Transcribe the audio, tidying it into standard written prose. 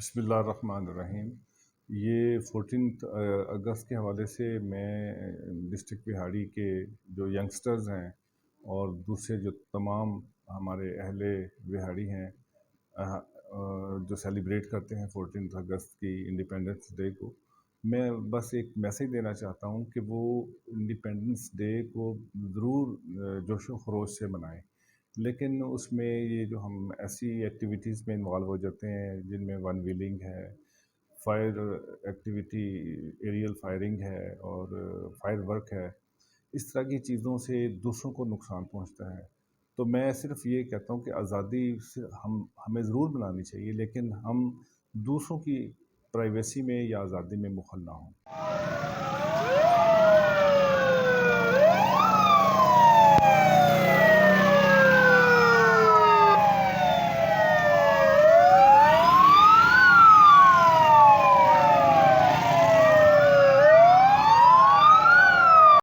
बिस्मिल्लाहिर्रहमानिर्रहीम। ये 14 अगस्त के हवाले से मैं डिस्ट्रिक्ट बिहाड़ी के जो यंगस्टर्स हैं और दूसरे जो तमाम हमारे अहले बिहाड़ी हैं जो सेलिब्रेट करते हैं 14 अगस्त की इंडिपेंडेंस डे को, मैं बस एक मैसेज देना चाहता हूँ कि वो इंडिपेंडेंस डे को ज़रूर जोशो खरोश से मनाएं। लेकिन उसमें ये जो हम ऐसी एक्टिविटीज़ में इन्वॉल्व हो जाते हैं जिनमें वन व्हीलिंग है, फायर एक्टिविटी, एरियल फायरिंग है और फायर वर्क है, इस तरह की चीज़ों से दूसरों को नुकसान पहुंचता है। तो मैं सिर्फ ये कहता हूँ कि आज़ादी से हमें ज़रूर मनानी चाहिए, लेकिन हम दूसरों की प्राइवेसी में या आज़ादी में मुखल ना हों।